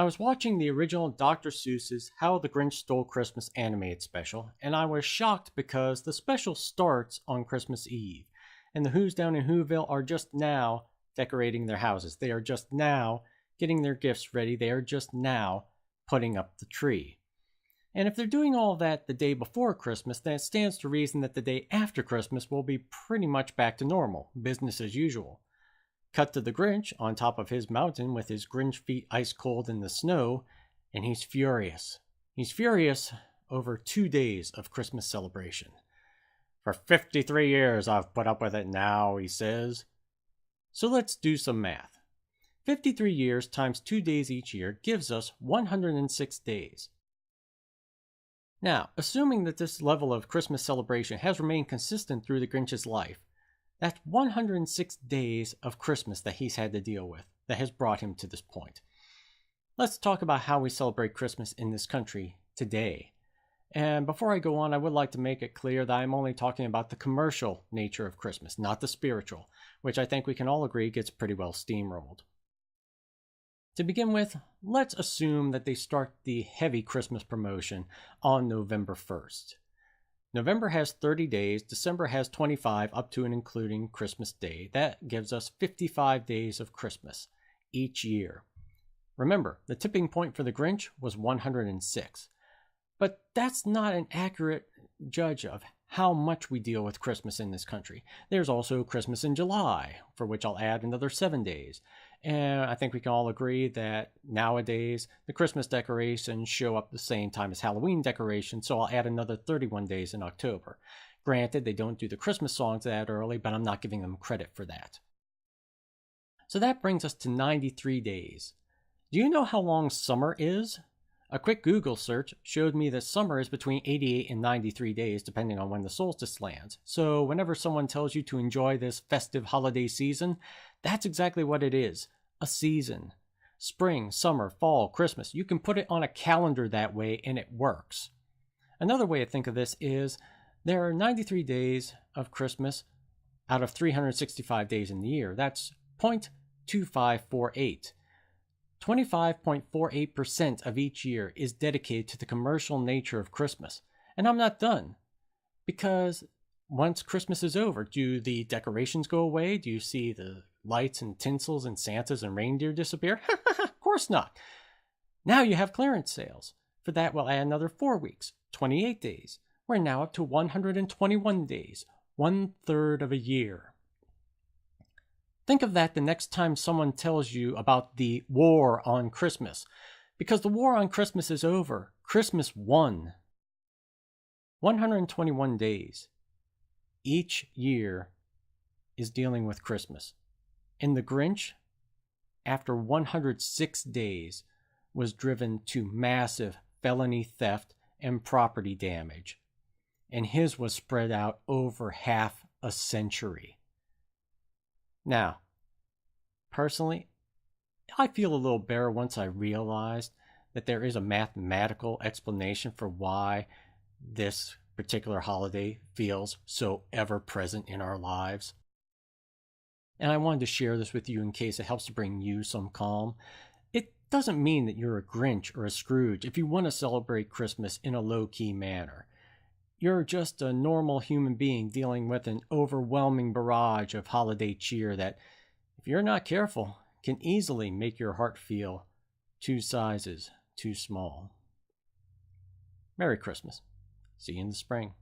I was watching the original Dr. Seuss's How the Grinch Stole Christmas animated special, and I was shocked because the special starts on Christmas Eve, and the Who's down in Whoville are just now decorating their houses. They are just now getting their gifts ready. They are just now putting up the tree. And if they're doing all that the day before Christmas, then it stands to reason that the day after Christmas will be pretty much back to normal, business as usual. Cut to the Grinch on top of his mountain with his Grinch feet ice cold in the snow, and he's furious. He's furious over 2 days of Christmas celebration. For 53 years I've put up with it now, he says. So let's do some math. 53 years times 2 days each year gives us 106 days. Now, assuming that this level of Christmas celebration has remained consistent through the Grinch's life, that's 106 days of Christmas that he's had to deal with, that has brought him to this point. Let's talk about how we celebrate Christmas in this country today. And before I go on, I would like to make it clear that I'm only talking about the commercial nature of Christmas, not the spiritual, which I think we can all agree gets pretty well steamrolled. To begin with, let's assume that they start the heavy Christmas promotion on November 1st. November has 30 days, December has 25 up to and including Christmas Day. That gives us 55 days of Christmas each year. Remember, the tipping point for the Grinch was 106. But that's not an accurate judge of how much we deal with Christmas in this country. There's also Christmas in July, for which I'll add another 7 days. And I think we can all agree that nowadays the Christmas decorations show up the same time as Halloween decorations, so I'll add another 31 days in October. Granted, they don't do the Christmas songs that early, but I'm not giving them credit for that. So that brings us to 93 days. Do you know how long summer is? A quick Google search showed me that summer is between 88 and 93 days, depending on when the solstice lands. So whenever someone tells you to enjoy this festive holiday season, that's exactly what it is, a season. Spring, summer, fall, Christmas. You can put it on a calendar that way and it works. Another way to think of this is there are 93 days of Christmas out of 365 days in the year. That's 0.2548. 25.48% of each year is dedicated to the commercial nature of Christmas. And I'm not done. Because once Christmas is over, do the decorations go away? Do you see the lights and tinsels and Santas and reindeer disappear? Of course not. Now you have clearance sales. For that, we'll add another 4 weeks, 28 days. We're now up to 121 days, 1/3 of a year. Think of that the next time someone tells you about the war on Christmas. Because the war on Christmas is over. Christmas won. 121 days. Each year is dealing with Christmas. And the Grinch, after 106 days, was driven to massive felony theft and property damage. And his was spread out over half a century. Now, personally, I feel a little better once I realized that there is a mathematical explanation for why this particular holiday feels so ever-present in our lives. And I wanted to share this with you in case it helps to bring you some calm. It doesn't mean that you're a Grinch or a Scrooge if you want to celebrate Christmas in a low-key manner. You're just a normal human being dealing with an overwhelming barrage of holiday cheer that, if you're not careful, can easily make your heart feel 2 sizes too small. Merry Christmas. See you in the spring.